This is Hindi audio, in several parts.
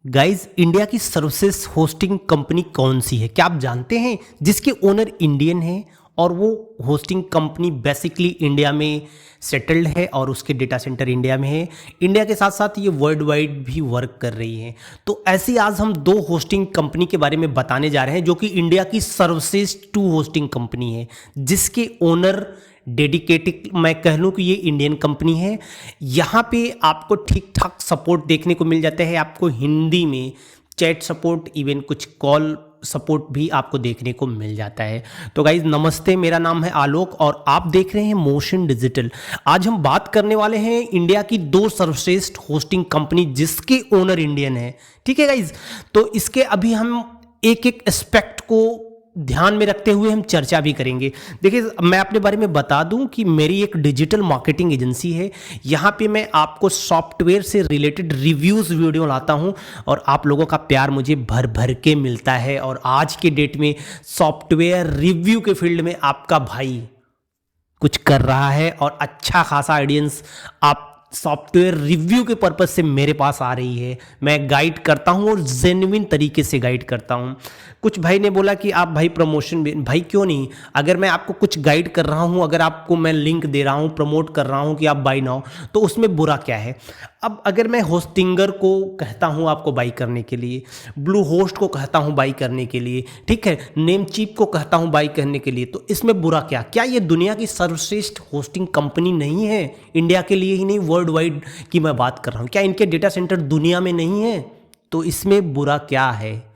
गाइज, इंडिया की सर्विसेज होस्टिंग कंपनी कौन सी है? क्या आप जानते हैं? जिसके ओनर इंडियन है और वो होस्टिंग कंपनी बेसिकली इंडिया में सेटल्ड है और उसके डेटा सेंटर इंडिया में है। इंडिया के साथ साथ ये वर्ल्ड वाइड भी वर्क कर रही है। तो ऐसी आज हम दो होस्टिंग कंपनी के बारे में बताने जा रहे हैं जो कि इंडिया की सर्विसेज टू होस्टिंग कंपनी है, जिसके ओनर डेडिकेटेड, मैं कह लूँ कि ये इंडियन कंपनी है। यहाँ पे आपको ठीक ठाक सपोर्ट देखने को मिल जाता है। आपको हिंदी में चैट सपोर्ट, इवन कुछ कॉल सपोर्ट भी आपको देखने को मिल जाता है। तो गाइज नमस्ते, मेरा नाम है आलोक और आप देख रहे हैं मोशन डिजिटल। आज हम बात करने वाले हैं इंडिया की दो सर्वश्रेष्ठ होस्टिंग कंपनी जिसके ओनर इंडियन है। ठीक है गाइज, तो इसके अभी हम एक एक एस्पेक्ट को ध्यान में रखते हुए हम चर्चा भी करेंगे। देखिए, मैं अपने बारे में बता दूं कि मेरी एक डिजिटल मार्केटिंग एजेंसी है। यहाँ पे मैं आपको सॉफ्टवेयर से रिलेटेड रिव्यूज़ वीडियो लाता हूँ और आप लोगों का प्यार मुझे भर भर के मिलता है। और आज के डेट में सॉफ्टवेयर रिव्यू के फील्ड में आपका भाई कुछ कर रहा है और अच्छा खासा ऑडियंस आप सॉफ्टवेयर रिव्यू के पर्पस से मेरे पास आ रही है। मैं गाइड करता हूं और जेन्युइन तरीके से गाइड करता हूं। कुछ भाई ने बोला कि आप भाई प्रमोशन, भाई क्यों नहीं, अगर मैं आपको कुछ गाइड कर रहा हूं, अगर आपको मैं लिंक दे रहा हूं, प्रमोट कर रहा हूं कि आप बाई नाउ, तो उसमें बुरा क्या है? अब अगर मैं होस्टिंगर को कहता हूं आपको बाई करने के लिए, ब्लू होस्ट को कहता हूं बाई करने के लिए, ठीक है, नेमचीप को कहता हूं बाई करने के लिए, तो इसमें बुरा क्या? क्या ये दुनिया की सर्वश्रेष्ठ होस्टिंग कंपनी नहीं है? इंडिया के लिए ही नहीं, वर्ल्ड वाइड की मैं बात कर रहा हूं। क्या इनके डेटा सेंटर दुनिया में नहीं है? तो इसमें बुरा क्या है?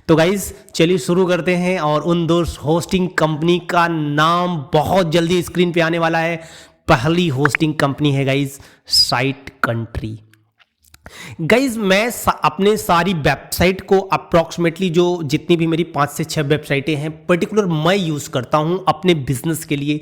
तो गाइज चलिए शुरू करते हैं। और उन दो होस्टिंग कंपनी का नाम बहुत जल्दी स्क्रीन पे आने वाला है। पहली होस्टिंग कंपनी है गाइज साइट कंट्री। गाइज मैं अपने सारी वेबसाइट को अप्रॉक्सीमेटली जो जितनी भी मेरी 5 से 6 वेबसाइटें हैं पर्टिकुलर मैं यूज़ करता हूं अपने बिजनेस के लिए।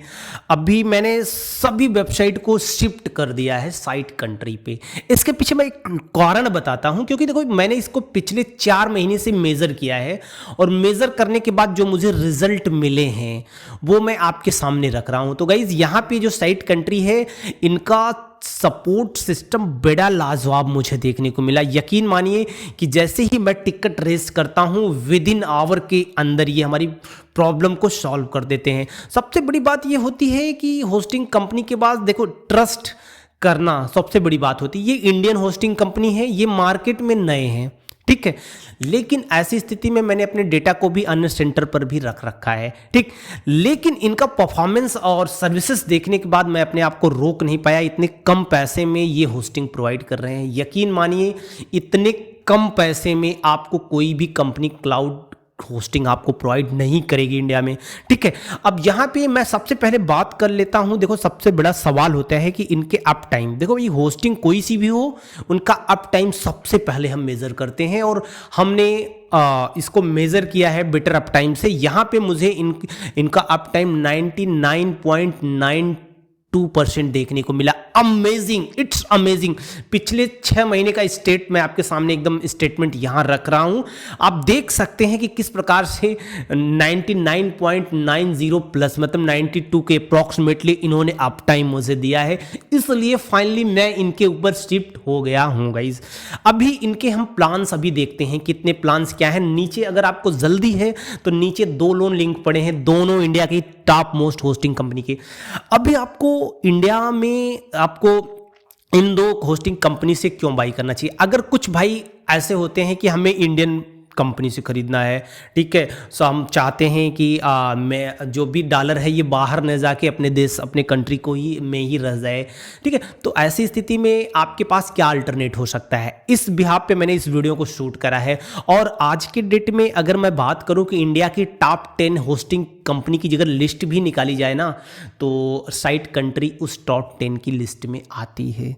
अभी मैंने सभी वेबसाइट को शिफ्ट कर दिया है साइट कंट्री पे। इसके पीछे मैं एक कारण बताता हूं, क्योंकि देखो मैंने इसको पिछले 4 महीने से मेज़र किया है और मेज़र करने के बाद जो मुझे रिजल्ट मिले हैं वो मैं आपके सामने रख रहा हूँ। तो गाइज यहाँ पे जो साइट कंट्री है, इनका सपोर्ट सिस्टम बड़ा लाजवाब मुझे देखने को मिला। यकीन मानिए कि जैसे ही मैं टिकट रेस करता हूं, विद इन आवर के अंदर ये हमारी प्रॉब्लम को सॉल्व कर देते हैं। सबसे बड़ी बात ये होती है कि होस्टिंग कंपनी के पास देखो ट्रस्ट करना सबसे बड़ी बात होती है। ये इंडियन होस्टिंग कंपनी है, ये मार्केट में नए हैं, ठीक है, लेकिन ऐसी स्थिति में मैंने अपने डेटा को भी अन्य सेंटर पर भी रख रखा है, ठीक। लेकिन इनका परफॉर्मेंस और सर्विसेज देखने के बाद मैं अपने आप को रोक नहीं पाया। इतने कम पैसे में ये होस्टिंग प्रोवाइड कर रहे हैं। यकीन मानिए इतने कम पैसे में आपको कोई भी कंपनी क्लाउड होस्टिंग आपको प्रोवाइड नहीं करेगी इंडिया में, ठीक है। अब यहाँ पे मैं सबसे पहले बात कर लेता हूँ। देखो सबसे बड़ा सवाल होता है कि इनके अप टाइम, देखो ये होस्टिंग कोई सी भी हो, उनका अप टाइम सबसे पहले हम मेज़र करते हैं और हमने इसको मेज़र किया है बेटर अप टाइम से। यहाँ पे मुझे इनका अप टाइम 99.92% देखने को मिला। Amazing, it's amazing. पिछले 6 महीने का स्टेट मैं आपके सामने एकदम स्टेटमेंट यहां रख रहा हूं। आप देख सकते हैं कि किस प्रकार से 99.90 प्लस मतलब 92 के अप्रॉक्सीमेटली इन्होंने अप टाइम मुझे दिया है। इसलिए फाइनली मैं इनके ऊपर शिफ्ट हो गया हूं गाइज। अभी इनके हम प्लान्स अभी देखते हैं, कितने प्लान्स क्या है। नीचे अगर आपको जल्दी है तो नीचे 2 लोन लिंक पड़े हैं, दोनों इंडिया की टॉप मोस्ट होस्टिंग कंपनी के। अभी आपको इंडिया में आपको इन दो होस्टिंग कंपनी से क्यों बाई करना चाहिए? अगर कुछ भाई ऐसे होते हैं कि हमें इंडियन कंपनी से खरीदना है, ठीक है, सो हम चाहते हैं कि मैं जो भी डॉलर है ये बाहर न जाके अपने देश, अपने कंट्री को ही में ही रह जाए, ठीक है। तो ऐसी स्थिति में आपके पास क्या अल्टरनेट हो सकता है? इस बिहाफ पे मैंने इस वीडियो को शूट करा है। और आज के डेट में अगर मैं बात करूं कि इंडिया की टॉप 10 होस्टिंग कंपनी की अगर लिस्ट भी निकाली जाए ना, तो साइट कंट्री उस टॉप 10 की लिस्ट में आती है।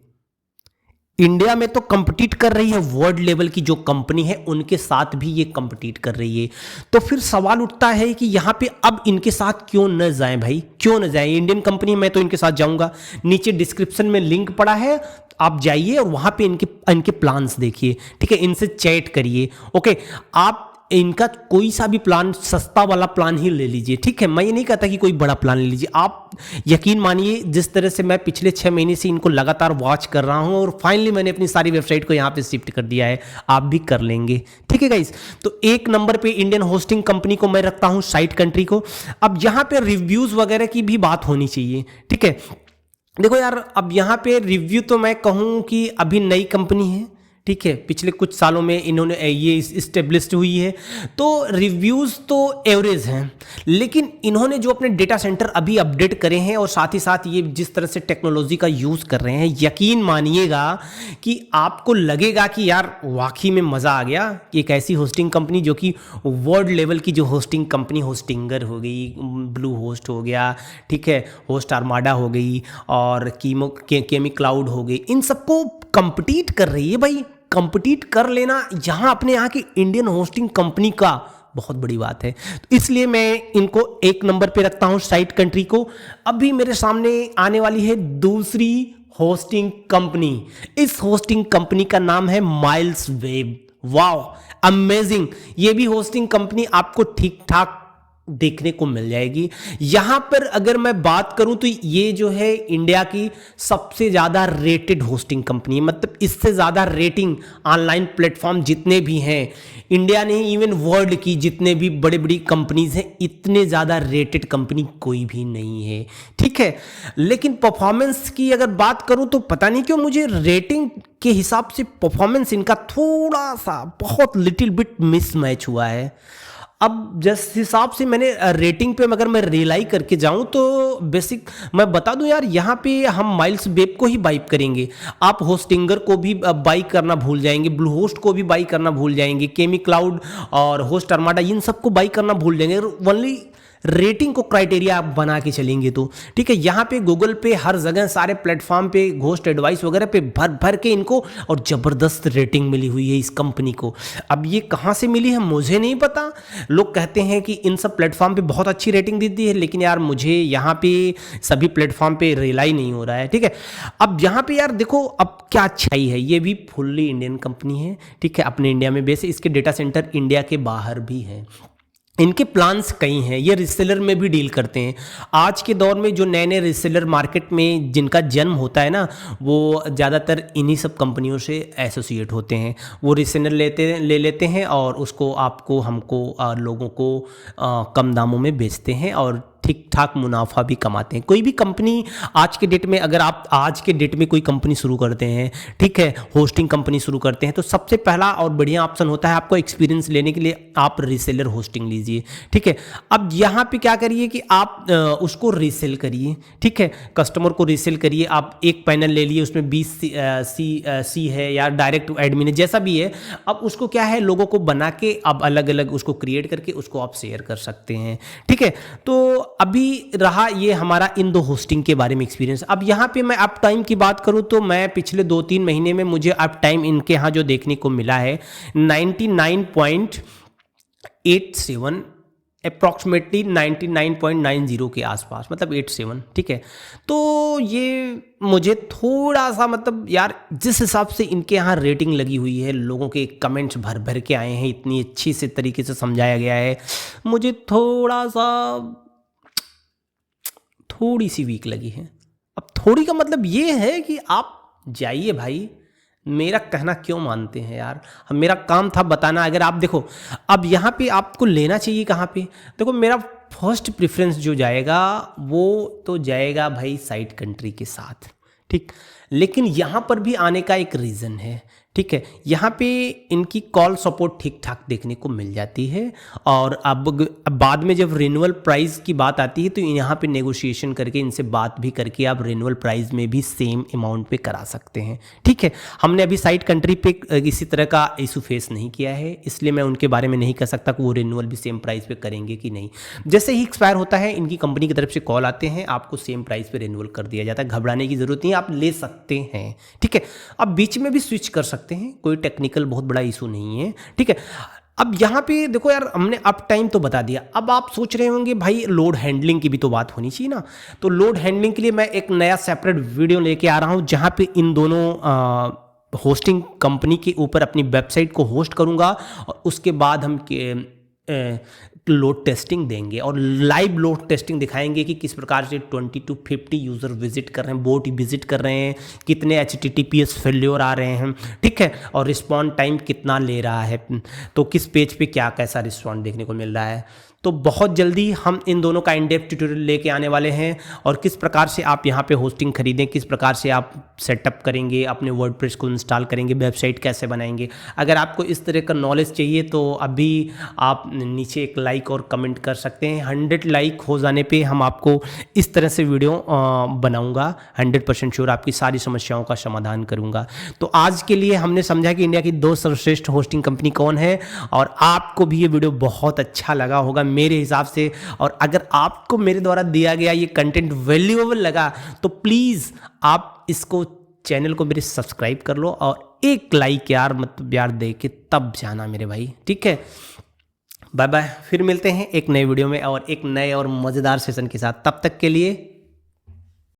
इंडिया में तो कंपीट कर रही है, वर्ल्ड लेवल की जो कंपनी है उनके साथ भी ये कंपीट कर रही है। तो फिर सवाल उठता है कि यहाँ पे अब इनके साथ क्यों न जाएं भाई, क्यों न जाएं? इंडियन कंपनी मैं तो इनके साथ जाऊंगा। नीचे डिस्क्रिप्शन में लिंक पड़ा है, आप जाइए और वहाँ पे इनके प्लान्स देखिए, ठीक है, इनसे चैट करिए। ओके, आप इनका कोई सा भी प्लान, सस्ता वाला प्लान ही ले लीजिए, ठीक है। मैं ये नहीं कहता कि कोई बड़ा प्लान ले लीजिए। आप यकीन मानिए, जिस तरह से मैं पिछले 6 महीने से इनको लगातार वॉच कर रहा हूँ और फाइनली मैंने अपनी सारी वेबसाइट को यहाँ पे शिफ्ट कर दिया है, आप भी कर लेंगे, ठीक है गाइस। तो एक नंबर पे इंडियन होस्टिंग कंपनी को मैं रखता हूँ, साइट कंट्री को। अब यहाँ पे रिव्यूज़ वगैरह की भी बात होनी चाहिए, ठीक है। देखो यार, अब यहाँ पे रिव्यू तो मैं कहूँ कि अभी नई कंपनी है, ठीक है, पिछले कुछ सालों में इन्होंने ये इस्टेब्लिश्ड हुई है, तो रिव्यूज़ तो एवरेज हैं। लेकिन इन्होंने जो अपने डेटा सेंटर अभी अपडेट करे हैं और साथ ही साथ ये जिस तरह से टेक्नोलॉजी का यूज़ कर रहे हैं, यकीन मानिएगा कि आपको लगेगा कि यार वाकई में मज़ा आ गया। एक ऐसी होस्टिंग कंपनी जो कि वर्ल्ड लेवल की जो होस्टिंग कंपनी, होस्टिंगर हो गई, ब्लू होस्ट हो गया, ठीक है, होस्ट आर्माडा हो गई और केमी क्लाउड हो गई, इन सबको कंपीट कर रही है भाई। कंपीट कर लेना यहाँ अपने यहाँ की इंडियन होस्टिंग कंपनी का बहुत बड़ी बात है। तो इसलिए मैं इनको एक नंबर पे रखता हूँ, साइट कंट्री को। अभी मेरे सामने आने वाली है दूसरी होस्टिंग कंपनी। इस होस्टिंग कंपनी का नाम है माइल्स वेब। Wow, amazing. ये भी होस्टिंग कंपनी आपको ठीक ठाक देखने को मिल जाएगी। यहां पर अगर मैं बात करूं तो ये जो है इंडिया की सबसे ज़्यादा रेटेड होस्टिंग कंपनी है। मतलब इससे ज़्यादा रेटिंग ऑनलाइन प्लेटफॉर्म जितने भी हैं, इंडिया नहीं इवन वर्ल्ड की जितने भी बड़ी बड़ी कंपनीज हैं, इतने ज़्यादा रेटेड कंपनी कोई भी नहीं है, ठीक है। लेकिन परफॉर्मेंस की अगर बात करूं तो पता नहीं क्यों मुझे रेटिंग के हिसाब से परफॉर्मेंस इनका थोड़ा सा, बहुत लिटिल बिट मिसमैच हुआ है। अब जिस हिसाब से मैंने रेटिंग पे अगर मैं रिलाई करके जाऊं तो बेसिक मैं बता दूं यार, यहाँ पे हम माइल्स वेब को ही बाई करेंगे। आप होस्टिंगर को भी बाई करना भूल जाएंगे, ब्लू होस्ट को भी बाई करना भूल जाएंगे, केमी क्लाउड और होस्ट आर्माडा, इन सबको बाई करना भूल जाएंगे। ओनली रेटिंग को क्राइटेरिया आप बना के चलेंगे तो ठीक है। यहाँ पे गूगल पे हर जगह सारे प्लेटफॉर्म पे घोस्ट एडवाइस वगैरह पे भर भर के इनको और ज़बरदस्त रेटिंग मिली हुई है इस कंपनी को। अब ये कहाँ से मिली है मुझे नहीं पता। लोग कहते हैं कि इन सब प्लेटफॉर्म पे बहुत अच्छी रेटिंग देती है, लेकिन यार मुझे यहाँ पे सभी प्लेटफॉर्म पे रिलाई नहीं हो रहा है, ठीक है। अब यहाँ पे यार देखो, अब क्या अच्छाई है, ये भी फुल्ली इंडियन कंपनी है, ठीक है, अपने इंडिया में बेस। इसके डेटा सेंटर इंडिया के बाहर भी हैं। इनके प्लान्स कई हैं, ये रिसेलर में भी डील करते हैं। आज के दौर में जो नए नए रिसेलर मार्केट में जिनका जन्म होता है ना, वो ज़्यादातर इन्हीं सब कंपनियों से एसोसिएट होते हैं। वो रिसेलर ले लेते हैं और उसको आपको, हमको और लोगों को कम दामों में बेचते हैं और ठीक ठाक मुनाफा भी कमाते हैं। कोई भी कंपनी आज के डेट में, अगर आप आज के डेट में कोई कंपनी शुरू करते हैं, ठीक है, होस्टिंग कंपनी शुरू करते हैं, तो सबसे पहला और बढ़िया ऑप्शन होता है आपको एक्सपीरियंस लेने के लिए आप रीसेलर होस्टिंग लीजिए, ठीक है। अब यहाँ पे क्या करिए कि आप उसको रीसेल करिए, ठीक है, कस्टमर को रीसेल करिए। आप एक पैनल ले लिए, उसमें 20 सी है या डायरेक्ट एडमिन है, जैसा भी है। अब उसको क्या है, लोगों को बना के अब अलग अलग उसको क्रिएट करके उसको आप शेयर कर सकते हैं, ठीक है। तो अभी रहा ये हमारा इन दो होस्टिंग के बारे में एक्सपीरियंस। अब यहाँ पे मैं अप टाइम की बात करूँ तो मैं पिछले 2-3 महीने में मुझे अप टाइम इनके यहाँ जो देखने को मिला है 99.87, अप्रॉक्सीमेटली 99.90 के आसपास, मतलब 87, ठीक है। तो ये मुझे थोड़ा सा, मतलब यार जिस हिसाब से इनके यहाँ रेटिंग लगी हुई है, लोगों के कमेंट्स भर भर के आए हैं, इतनी अच्छी से तरीके से समझाया गया है, मुझे थोड़ी सी वीक लगी है। अब थोड़ी का मतलब ये है कि आप जाइए भाई, मेरा कहना क्यों मानते हैं यार। मेरा काम था बताना। अगर आप देखो, अब यहाँ पे आपको लेना चाहिए कहाँ पे, देखो मेरा फर्स्ट प्रेफरेंस जो जाएगा वो तो जाएगा भाई साइट कंट्री के साथ, ठीक। लेकिन यहाँ पर भी आने का एक रीज़न है, ठीक है। यहाँ पे इनकी कॉल सपोर्ट ठीक ठाक देखने को मिल जाती है। और अब बाद में जब रिन्यूअल प्राइस की बात आती है तो यहाँ पे नेगोशिएशन करके इनसे बात भी करके आप रिन्यूअल प्राइस में भी सेम अमाउंट पे करा सकते हैं, ठीक है। हमने अभी साइट कंट्री पे इसी तरह का इशू फेस नहीं किया है, इसलिए मैं उनके बारे में नहीं कह सकता कि वो रिन्यूअल भी सेम प्राइस पे करेंगे कि नहीं। जैसे ही एक्सपायर होता है, इनकी कंपनी की तरफ से कॉल आते हैं, आपको सेम प्राइस पे रिन्यूअल कर दिया जाता है। घबराने की जरूरत नहीं, आप ले सकते हैं, ठीक है। अब बीच में भी स्विच कर सकते हैं, कोई टेक्निकल बहुत बड़ा इशू नहीं है, ठीक है। अब यहाँ पे देखो यार, हमने अप टाइम तो बता दिया। अब आप सोच रहे होंगे भाई लोड हैंडलिंग की भी तो बात होनी चाहिए ना। तो लोड हैंडलिंग के लिए मैं एक नया सेपरेट वीडियो लेके आ रहा हूँ, जहाँ पे इन दोनों होस्टिंग कंपनी के ऊपर अपनी वेबसाइट को होस्ट करूँगा और उसके बाद हम लोड टेस्टिंग देंगे और लाइव लोड टेस्टिंग दिखाएंगे कि किस प्रकार से 20 to 50 यूज़र विजिट कर रहे हैं, बोट विजिट कर रहे हैं, कितने HTTPS फेल्योर आ रहे हैं, ठीक है, और रिस्पॉन्ड टाइम कितना ले रहा है, तो किस पेज पे क्या कैसा रिस्पॉन्ड देखने को मिल रहा है। तो बहुत जल्दी हम इन दोनों का इन डेप्थ ट्यूटोरियल लेके आने वाले हैं और किस प्रकार से आप यहाँ पे होस्टिंग खरीदें, किस प्रकार से आप सेटअप करेंगे, अपने वर्डप्रेस को इंस्टॉल करेंगे, वेबसाइट कैसे बनाएंगे। अगर आपको इस तरह का नॉलेज चाहिए तो अभी आप नीचे एक लाइक और कमेंट कर सकते हैं। 100 लाइक हो जाने पे हम आपको इस तरह से वीडियो बनाऊंगा, 100% श्योर आपकी सारी समस्याओं का समाधान करूंगा। तो आज के लिए हमने समझा कि इंडिया की 2 सर्वश्रेष्ठ होस्टिंग कंपनी कौन है और आपको भी ये वीडियो बहुत अच्छा लगा होगा मेरे हिसाब से। और अगर आपको मेरे द्वारा दिया गया ये कंटेंट वैल्यूएबल लगा तो प्लीज़ आप इसको चैनल को मेरे सब्सक्राइब कर लो और एक लाइक यार मतलब यार दे के तब जाना मेरे भाई, ठीक है। बाय बाय, फिर मिलते हैं एक नए वीडियो में और एक नए और मज़ेदार सेशन के साथ। तब तक के लिए